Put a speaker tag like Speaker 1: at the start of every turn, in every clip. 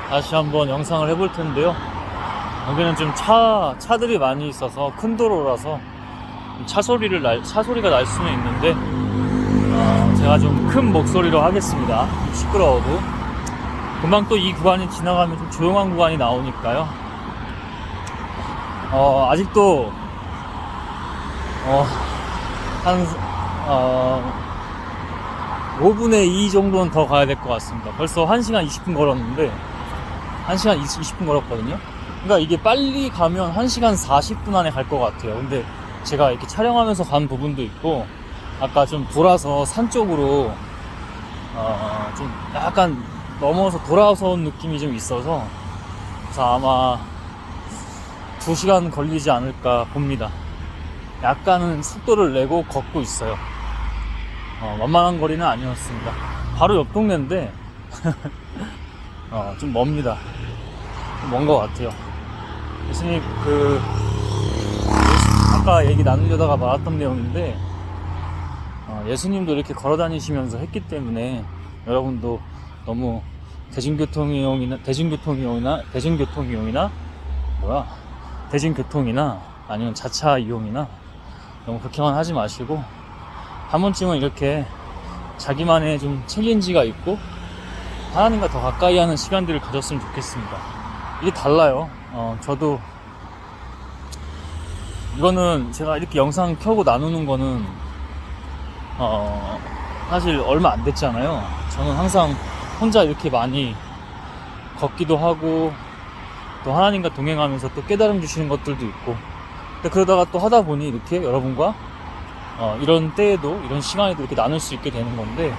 Speaker 1: 다시 한번 영상을 해볼 텐데요. 여기는 좀 차들이 많이 있어서 큰 도로라서 차소리가 날 수는 있는데, 제가 좀 큰 목소리로 하겠습니다. 시끄러워도. 금방 또 이 구간이 지나가면 좀 조용한 구간이 나오니까요. 아직도, 한, 5분의 2 정도는 더 가야 될 것 같습니다. 벌써 1시간 20분 걸었는데, 1시간 20분 걸었거든요. 그러니까 이게 빨리 가면 1시간 40분 안에 갈 것 같아요. 근데 제가 이렇게 촬영하면서 간 부분도 있고, 아까 좀 돌아서 산 쪽으로, 좀 약간 넘어서 돌아서 온 느낌이 좀 있어서, 그래서 아마 2시간 걸리지 않을까 봅니다. 약간은 속도를 내고 걷고 있어요. 만만한 거리는 아니었습니다. 바로 옆 동네인데, 좀 멉니다. 좀 먼 것 같아요. 예수님, 아까 얘기 나누려다가 말았던 내용인데, 예수님도 이렇게 걸어 다니시면서 했기 때문에 여러분도 너무 대중교통이나 아니면 자차 이용이나 너무 그렇게만 하지 마시고, 한 번쯤은 이렇게 자기만의 좀 챌린지가 있고 하나님과 더 가까이 하는 시간들을 가졌으면 좋겠습니다. 이게 달라요. 저도 이거는 제가 이렇게 영상 켜고 나누는 거는 사실 얼마 안 됐잖아요. 저는 항상 혼자 이렇게 많이 걷기도 하고, 또 하나님과 동행하면서 또 깨달음 주시는 것들도 있고, 근데 그러다가 또 하다 보니 이렇게 여러분과 이런 때에도, 이런 시간에도 이렇게 나눌 수 있게 되는 건데,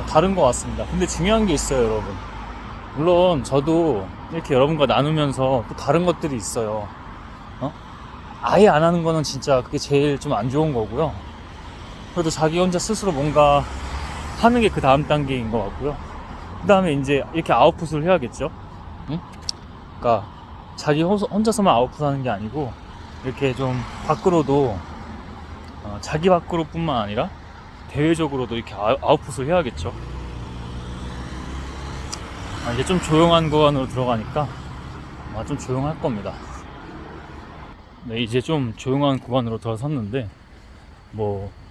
Speaker 1: 다른 것 같습니다. 근데 중요한 게 있어요, 여러분. 물론 저도 이렇게 여러분과 나누면서 또 다른 것들이 있어요. 아예 안 하는 거는 진짜 그게 제일 좀 안 좋은 거고요. 그래도 자기 혼자 스스로 뭔가 하는 게 그 다음 단계인 것 같고요. 그 다음에 이제 이렇게 아웃풋을 해야겠죠. 응? 그러니까 자기 혼자서만 아웃풋하는 게 아니고, 이렇게 좀 밖으로도, 자기 밖으로 뿐만 아니라 대외적으로도 이렇게 아웃풋을 해야겠죠. 이제 좀 조용한 구간으로 들어가니까 좀 조용할 겁니다. 네, 이제 좀 조용한 구간으로 들어섰는데,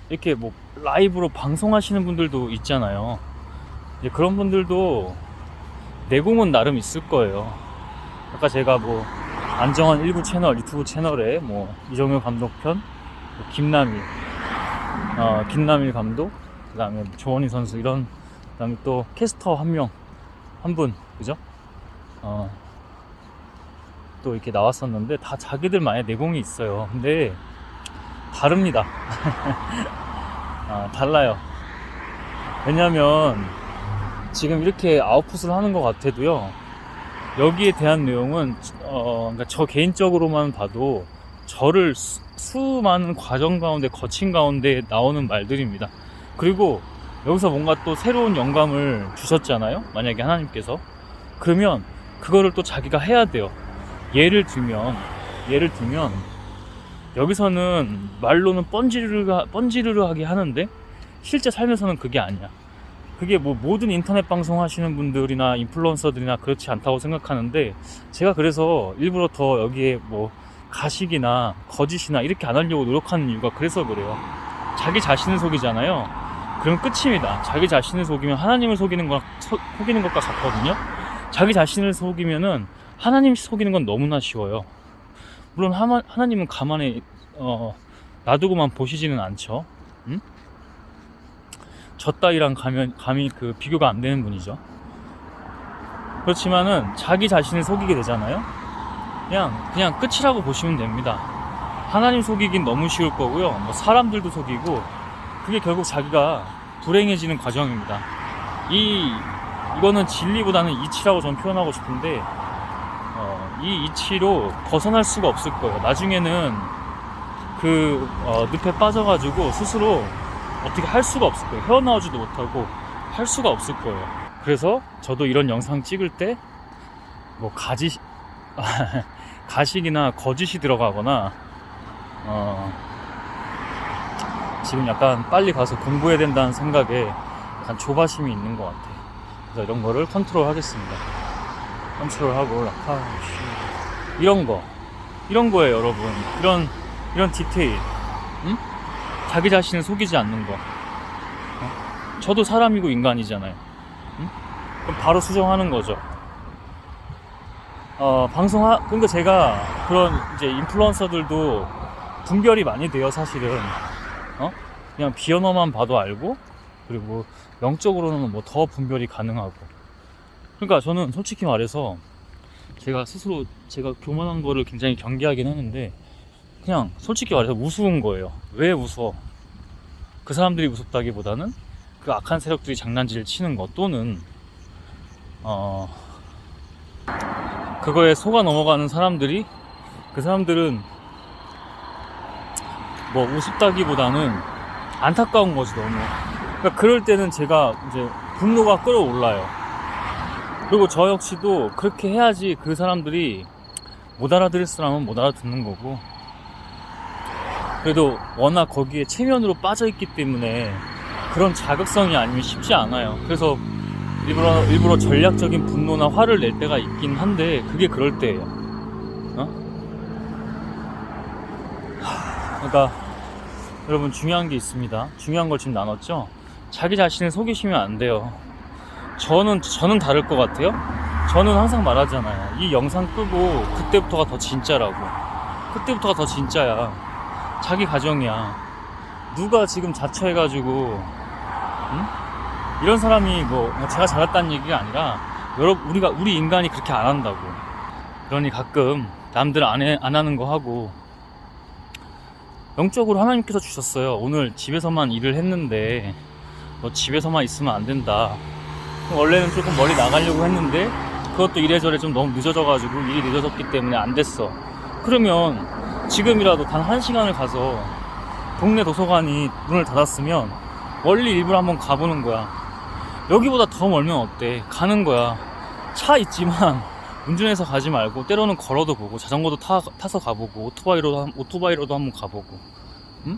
Speaker 1: 이렇게 라이브로 방송하시는 분들도 있잖아요. 이제 그런 분들도 내공은 나름 있을 거예요. 아까 제가 안정환 일부 채널, 유튜브 채널에 이정효 감독 편, 김남일 감독, 그 다음에 조원희 선수, 그 다음에 또 캐스터 한 분, 그죠? 또 이렇게 나왔었는데, 다 자기들만의 내공이 있어요. 근데 다릅니다. 달라요. 왜냐면 지금 이렇게 아웃풋을 하는 것 같아도요, 여기에 대한 내용은 그러니까 저 개인적으로만 봐도 저를 수많은 과정 가운데 거친 가운데 나오는 말들입니다. 그리고 여기서 뭔가 또 새로운 영감을 주셨잖아요, 만약에 하나님께서. 그러면 그거를 또 자기가 해야 돼요. 예를 들면 여기서는 말로는 뻔지르르하게 하는데 실제 삶에서는 그게 아니야. 그게 모든 인터넷 방송 하시는 분들이나 인플루언서들이나 그렇지 않다고 생각하는데, 제가 그래서 일부러 더 여기에 가식이나 거짓이나 이렇게 안 하려고 노력하는 이유가 그래서 그래요. 자기 자신을 속이잖아요. 그럼 끝입니다. 자기 자신을 속이면 하나님을 속이는 것과 같거든요. 자기 자신을 속이면은 하나님 속이는 건 너무나 쉬워요. 물론 하나님은 가만히 놔두고만 보시지는 않죠. 응? 저 따위랑 감히 비교가 안 되는 분이죠. 그렇지만은 자기 자신을 속이게 되잖아요. 그냥 끝이라고 보시면 됩니다. 하나님 속이긴 너무 쉬울 거고요. 사람들도 속이고, 그게 결국 자기가 불행해지는 과정입니다. 이거는 진리보다는 이치라고 저는 표현하고 싶은데, 이 이치로 벗어날 수가 없을 거예요. 나중에는 늪에 빠져가지고 스스로 어떻게 할 수가 없을 거예요. 헤어나오지도 못하고 할 수가 없을 거예요. 그래서 저도 이런 영상 찍을 때 가식이나 거짓이 들어가거나, 지금 약간 빨리 가서 공부해야 된다는 생각에 약간 조바심이 있는 것 같아요. 그래서 이런 거를 컨트롤 하겠습니다. 컨트롤하고 올라가. 이런 거예요, 여러분. 이런 디테일. 응? 자기 자신을 속이지 않는 거. 저도 사람이고 인간이잖아요. 응? 그럼 바로 수정하는 거죠. 그러니까 제가 그런 이제 인플루언서들도 분별이 많이 돼요, 사실은. 그냥 비언어만 봐도 알고, 그리고 영적으로는 뭐 더 분별이 가능하고. 그러니까 저는 솔직히 말해서 제가 스스로 제가 교만한 거를 굉장히 경계하긴 하는데, 그냥 솔직히 말해서 우스운 거예요. 왜 웃어? 그 사람들이 우습다기보다는 그 악한 세력들이 장난질을 치는 것, 또는 그거에 속아 넘어가는 사람들이, 그 사람들은 뭐 우습다기보다는 안타까운 거지, 너무. 그러니까 그럴 때는 제가 이제 분노가 끌어올라요. 그리고 저 역시도 그렇게 해야지 그 사람들이 못 알아들을 사람은 못 알아듣는 거고, 그래도 워낙 거기에 체면으로 빠져있기 때문에 그런 자극성이 아니면 쉽지 않아요. 그래서 일부러 전략적인 분노나 화를 낼 때가 있긴 한데, 그게 그럴 때예요. 그러니까 여러분, 중요한 게 있습니다. 중요한 걸 지금 나눴죠? 자기 자신을 속이시면 안 돼요. 저는 다를 것 같아요. 저는 항상 말하잖아요. 이 영상 끄고 그때부터가 더 진짜라고. 그때부터가 더 진짜야. 자기 가정이야. 누가 지금 자처해가지고 이런 사람이 뭐 제가 잘났다는 얘기가 아니라, 우리 인간이 그렇게 안 한다고. 그러니 가끔 남들 안 하는 거 하고, 영적으로 하나님께서 주셨어요. 오늘 집에서만 일을 했는데 너 집에서만 있으면 안 된다. 원래는 조금 멀리 나가려고 했는데 그것도 이래저래 좀 너무 늦어져가지고, 일이 늦어졌기 때문에 안 됐어. 그러면 지금이라도 단 1시간을 가서 동네 도서관이 문을 닫았으면 멀리 일부러 한번 가보는 거야. 여기보다 더 멀면 어때? 가는 거야. 차 있지만 운전해서 가지 말고, 때로는 걸어도 보고, 자전거도 타서 가보고, 오토바이로도 한번 가보고. 응?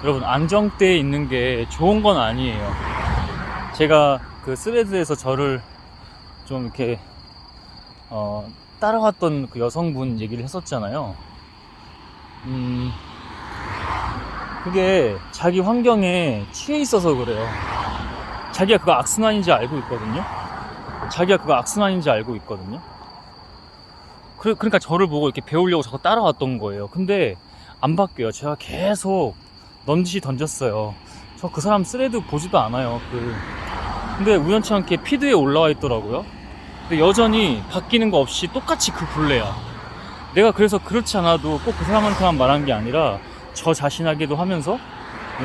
Speaker 1: 여러분, 안정대에 있는 게 좋은 건 아니에요. 제가 그 스레드에서 저를 좀 이렇게 따라왔던 그 여성분 얘기를 했었잖아요. 그게 자기 환경에 취해 있어서 그래요. 자기가 그거 악순환인지 알고 있거든요. 그러니까 저를 보고 이렇게 배우려고 자꾸 따라왔던 거예요. 근데 안 바뀌어요. 제가 계속 넌지시 던졌어요. 저 그 사람 스레드 보지도 않아요. 근데 우연치 않게 피드에 올라와 있더라고요. 근데 여전히 바뀌는 거 없이 똑같이 그 굴레야. 내가 그래서 그렇지 않아도 꼭 그 사람한테만 말한 게 아니라 저 자신에게도 하면서,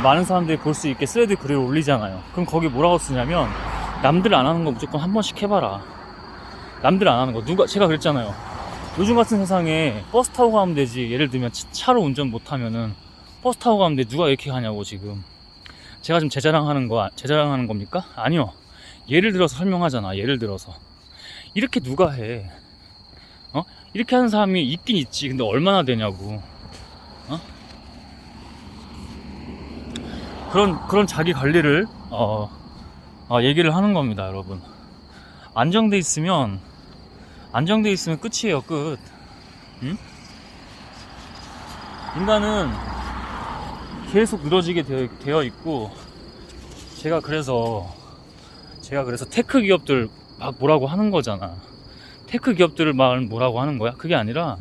Speaker 1: 많은 사람들이 볼 수 있게 스레드 글을 올리잖아요. 그럼 거기 뭐라고 쓰냐면, 남들 안 하는 거 무조건 한 번씩 해봐라. 남들 안 하는 거. 제가 그랬잖아요. 요즘 같은 세상에 버스 타고 가면 되지. 예를 들면 차로 운전 못하면은 버스 타고 가면 돼. 누가 이렇게 가냐고. 지금 제가 지금 제 자랑하는 겁니까? 아니요. 예를 들어서 설명하잖아. 예를 들어서 이렇게 누가 해? 이렇게 하는 사람이 있긴 있지. 근데 얼마나 되냐고. 그런 자기 관리를 얘기를 하는 겁니다, 여러분. 안정돼 있으면 끝이에요, 끝. 응? 인간은 계속 늘어지게 되어 있고, 제가 그래서 테크 기업들 막 뭐라고 하는 거잖아. 테크 기업들을 막 뭐라고 하는 거야? 그게 아니라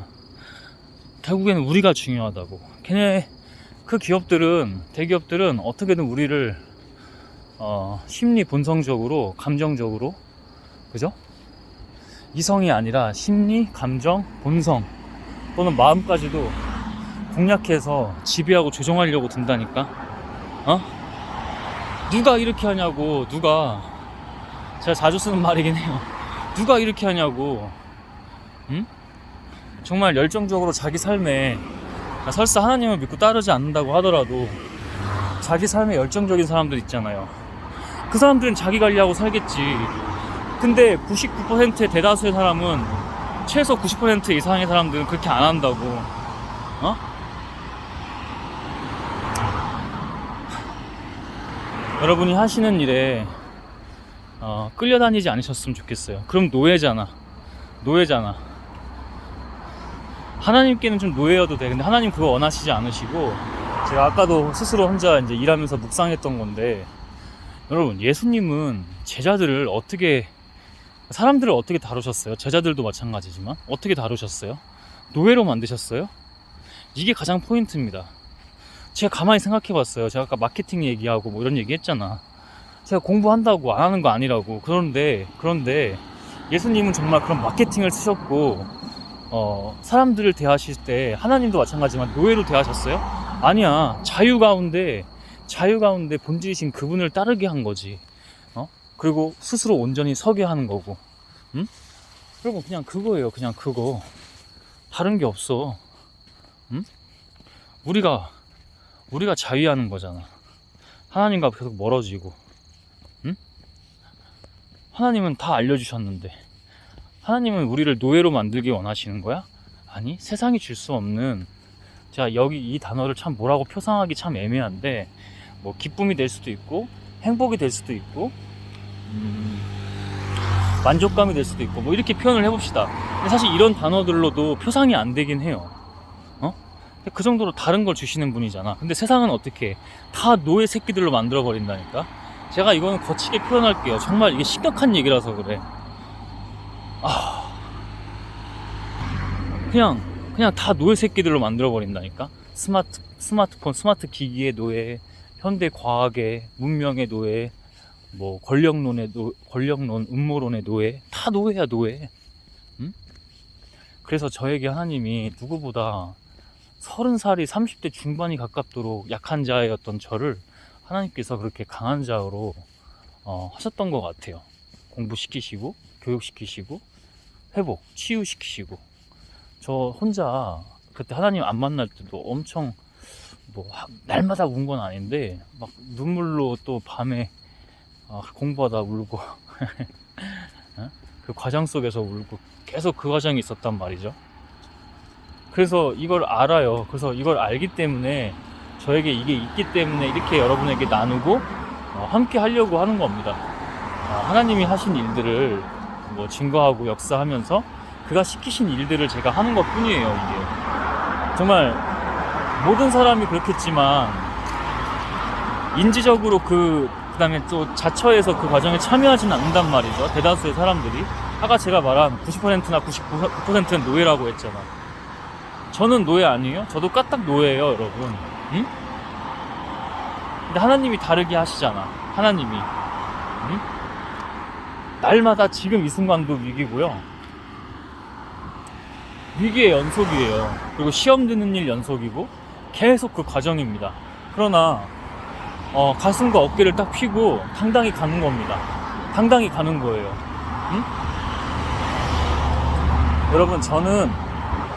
Speaker 1: 결국에는 우리가 중요하다고. 그 대기업들은 어떻게든 우리를 심리 본성적으로, 감정적으로, 그죠? 이성이 아니라 심리, 감정, 본성 또는 마음까지도 공략해서 지배하고 조종하려고 든다니까. 누가 이렇게 하냐고. 제가 자주 쓰는 말이긴 해요. 누가 이렇게 하냐고. 응? 정말 열정적으로 자기 삶에, 설사 하나님을 믿고 따르지 않는다고 하더라도 자기 삶에 열정적인 사람들 있잖아요. 그 사람들은 자기 관리하고 살겠지. 근데 99%의 대다수의 사람은, 최소 90% 이상의 사람들은 그렇게 안 한다고. 여러분이 하시는 일에 끌려다니지 않으셨으면 좋겠어요. 그럼 노예잖아. 하나님께는 좀 노예여도 돼. 근데 하나님 그거 원하시지 않으시고, 제가 아까도 스스로 혼자 이제 일하면서 묵상했던 건데, 여러분, 예수님은 사람들을 어떻게 다루셨어요? 제자들도 마찬가지지만 어떻게 다루셨어요? 노예로 만드셨어요? 이게 가장 포인트입니다. 제가 가만히 생각해 봤어요. 제가 아까 마케팅 얘기하고 뭐 이런 얘기 했잖아. 제가 공부한다고 안 하는 거 아니라고. 그런데 예수님은 정말 그런 마케팅을 쓰셨고, 사람들을 대하실 때 하나님도 마찬가지지만 노예로 대하셨어요? 아니야. 자유 가운데 본질이신 그분을 따르게 한 거지. 그리고 스스로 온전히 서게 하는 거고. 응? 그리고 그냥 그거예요. 그냥 그거. 다른 게 없어. 응? 우리가 자위하는 거잖아. 하나님과 계속 멀어지고. 응? 하나님은 다 알려주셨는데, 하나님은 우리를 노예로 만들기 원하시는 거야? 아니, 세상이 줄 수 없는, 제가 여기 이 단어를 참 뭐라고 표상하기 참 애매한데, 뭐 기쁨이 될 수도 있고 행복이 될 수도 있고 만족감이 될 수도 있고 뭐 이렇게 표현을 해봅시다. 근데 사실 이런 단어들로도 표상이 안 되긴 해요. 그 정도로 다른 걸 주시는 분이잖아. 근데 세상은 어떻게 다 노예 새끼들로 만들어 버린다니까. 제가 이거는 거치게 표현할게요. 정말 이게 심각한 얘기라서 그래. 그냥 다 노예 새끼들로 만들어 버린다니까. 스마트폰, 스마트 기기의 노예, 현대 과학의 문명의 노예, 뭐 권력론, 음모론의 노예, 다 노예야, 노예. 응? 그래서 저에게 하나님이 누구보다 30살이 30대 중반이 가깝도록 약한 자였던 저를 하나님께서 그렇게 강한 자로 하셨던 것 같아요. 공부시키시고 교육시키시고 회복, 치유시키시고. 저 혼자 그때 하나님 안 만날 때도 엄청 뭐 날마다 운 건 아닌데 막 눈물로 또 밤에 공부하다 울고 그 과정 속에서 울고 계속 그 과정이 있었단 말이죠. 그래서 이걸 알아요. 그래서 이걸 알기 때문에 저에게 이게 있기 때문에 이렇게 여러분에게 나누고 함께 하려고 하는 겁니다. 하나님이 하신 일들을 뭐 증거하고 역사하면서 그가 시키신 일들을 제가 하는 것 뿐이에요. 이게 정말 모든 사람이 그렇겠지만 인지적으로 그 다음에 또 자처해서 그 과정에 참여하지는 않는단 말이죠. 대다수의 사람들이. 아까 제가 말한 90%나 99%는 노예라고 했잖아. 저는 노예 아니에요? 저도 까딱 노예예요, 여러분. 응? 근데 하나님이 다르게 하시잖아. 하나님이. 응? 날마다 지금 이 순간도 위기고요. 위기의 연속이에요. 그리고 시험 드는 일 연속이고 계속 그 과정입니다. 그러나 가슴과 어깨를 딱 펴고 당당히 가는 겁니다. 당당히 가는 거예요. 응? 여러분, 저는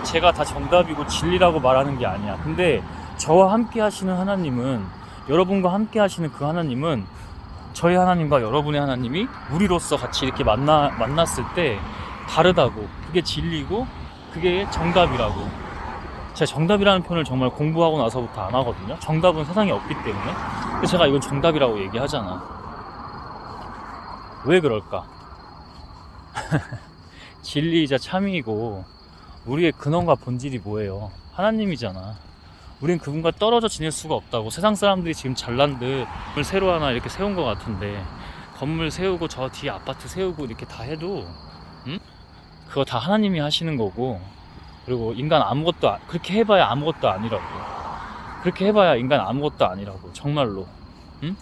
Speaker 1: 제가 다 정답이고 진리라고 말하는 게 아니야. 근데 저와 함께 하시는 하나님은, 여러분과 함께 하시는 그 하나님은, 저희 하나님과 여러분의 하나님이 우리로서 같이 이렇게 만났을 때 다르다고. 그게 진리고 그게 정답이라고. 제가 정답이라는 표현을 정말 공부하고 나서부터 안 하거든요. 정답은 세상에 없기 때문에. 근데 제가 이건 정답이라고 얘기하잖아. 왜 그럴까? 진리이자 참이고 우리의 근원과 본질이 뭐예요? 하나님이잖아. 우린 그분과 떨어져 지낼 수가 없다고. 세상 사람들이 지금 잘난 듯 건물 새로 하나 이렇게 세운 것 같은데, 건물 세우고 저 뒤에 아파트 세우고 이렇게 다 해도 그거 다 하나님이 하시는 거고, 그리고 인간 그렇게 해봐야 아무것도 아니라고. 그렇게 해봐야 인간 아무것도 아니라고. 정말로. 응?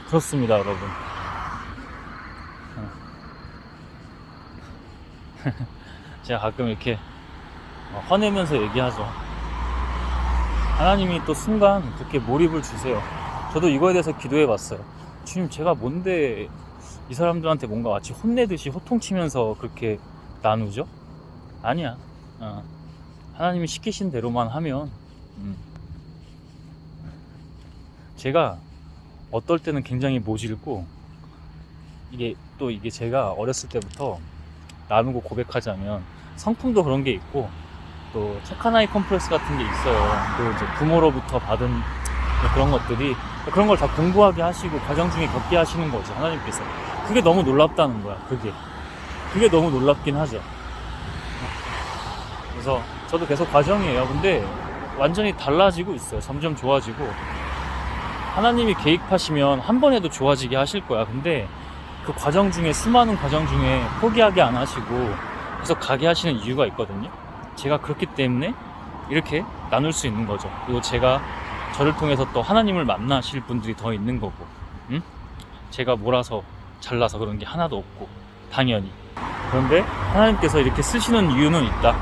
Speaker 1: 그렇습니다, 여러분. 제가 가끔 이렇게 화내면서 얘기하죠. 하나님이 또 순간 그렇게 몰입을 주세요. 저도 이거에 대해서 기도해 봤어요. 주님, 제가 뭔데 이 사람들한테 뭔가 마치 혼내듯이 호통치면서 그렇게 나누죠? 아니야. 하나님이 시키신 대로만 하면 제가 어떨 때는 굉장히 모질고, 이게 제가 어렸을 때부터 나누고 고백하자면 성품도 그런 게 있고 또 착한 아이 컴플렉스 같은 게 있어요. 또 이제 부모로부터 받은 그런 것들이, 그런 걸 다 공부하게 하시고 과정 중에 겪게 하시는 거죠, 하나님께서. 그게 너무 놀랍다는 거야. 그게 너무 놀랍긴 하죠. 그래서 저도 계속 과정이에요. 근데 완전히 달라지고 있어요. 점점 좋아지고. 하나님이 계획하시면 한 번에도 좋아지게 하실 거야. 근데 그 과정 중에, 수많은 과정 중에 포기하게 안 하시고 계속 가게 하시는 이유가 있거든요. 제가 그렇기 때문에 이렇게 나눌 수 있는 거죠. 그리고 제가 저를 통해서 또 하나님을 만나실 분들이 더 있는 거고, 응? 제가 몰아서 잘나서 그런 게 하나도 없고, 당연히. 그런데 하나님께서 이렇게 쓰시는 이유는 있다.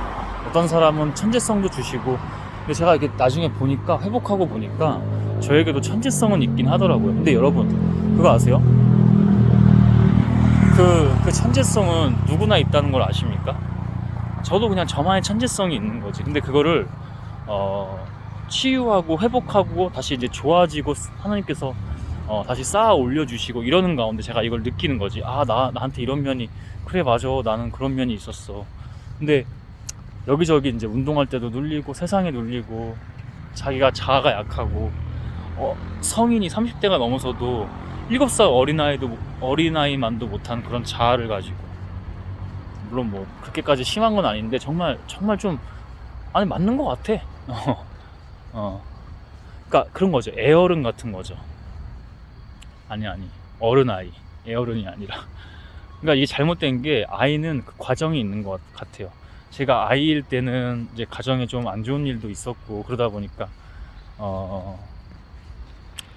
Speaker 1: 어떤 사람은 천재성도 주시고, 근데 제가 이렇게 나중에 보니까, 회복하고 보니까 저에게도 천재성은 있긴 하더라고요. 근데 여러분, 그거 아세요? 그 천재성은 누구나 있다는 걸 아십니까? 저도 그냥 저만의 천재성이 있는 거지. 근데 그거를 치유하고 회복하고 다시 이제 좋아지고 하나님께서 다시 쌓아 올려주시고 이러는 가운데 제가 이걸 느끼는 거지. 아, 나한테 이런 면이, 그래, 맞아, 나는 그런 면이 있었어. 근데 여기저기 이제 운동할 때도 눌리고, 세상에 눌리고, 자아가 약하고, 성인이 30대가 넘어서도 7살 어린아이만도 못한 그런 자아를 가지고, 물론 뭐 그렇게까지 심한 건 아닌데 정말 좀, 아니, 맞는 것 같아. 그러니까 그런 거죠. 애어른 같은 거죠. 아니, 어른아이, 애어른이 아니라. 그러니까 이게 잘못된 게, 아이는 그 과정이 있는 것 같아요. 제가 아이일 때는 이제 가정에 좀 안 좋은 일도 있었고, 그러다 보니까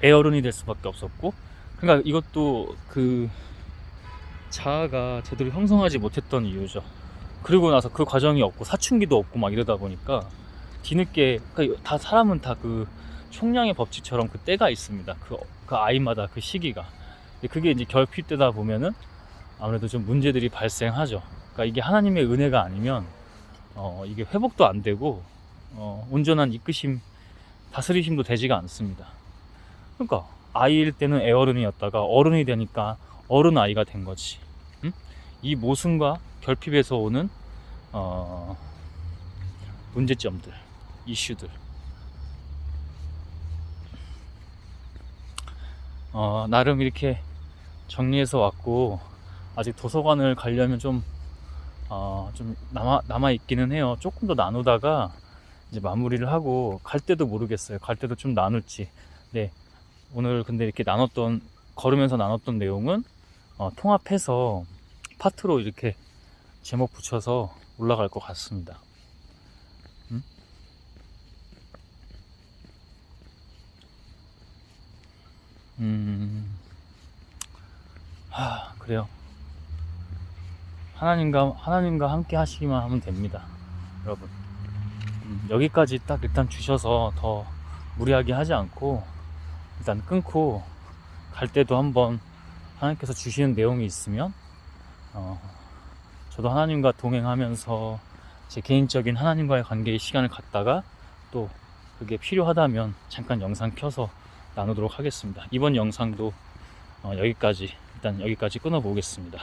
Speaker 1: 애어른이 될 수밖에 없었고, 그러니까 이것도 그 자아가 제대로 형성하지 못했던 이유죠. 그리고 나서 그 과정이 없고 사춘기도 없고 막 이러다 보니까 뒤늦게, 그러니까 다 사람은 다 그 총량의 법칙처럼 그 때가 있습니다. 그 아이마다 그 시기가. 그게 이제 결핍되다 보면은 아무래도 좀 문제들이 발생하죠. 그러니까 이게 하나님의 은혜가 아니면 이게 회복도 안 되고 온전한 이끄심, 다스리심도 되지가 않습니다. 그러니까 아이일 때는 애어른이었다가 어른이 되니까 어른아이가 된 거지. 응? 이 모순과 결핍에서 오는 문제점들, 이슈들. 나름 이렇게 정리해서 왔고, 아직 도서관을 가려면 좀 남아 있기는 해요. 조금 더 나누다가 이제 마무리를 하고, 갈 때도 모르겠어요. 갈 때도 좀 나눌지. 네, 오늘 근데 이렇게 걸으면서 나눴던 내용은 통합해서 파트로 이렇게 제목 붙여서 올라갈 것 같습니다. 그래요. 하나님과 함께 하시기만 하면 됩니다, 여러분. 여기까지 딱 일단 주셔서 더 무리하게 하지 않고 일단 끊고, 갈 때도 한번 하나님께서 주시는 내용이 있으면 저도 하나님과 동행하면서 제 개인적인 하나님과의 관계의 시간을 갖다가, 또 그게 필요하다면 잠깐 영상 켜서 나누도록 하겠습니다. 이번 영상도 일단 여기까지 끊어보겠습니다.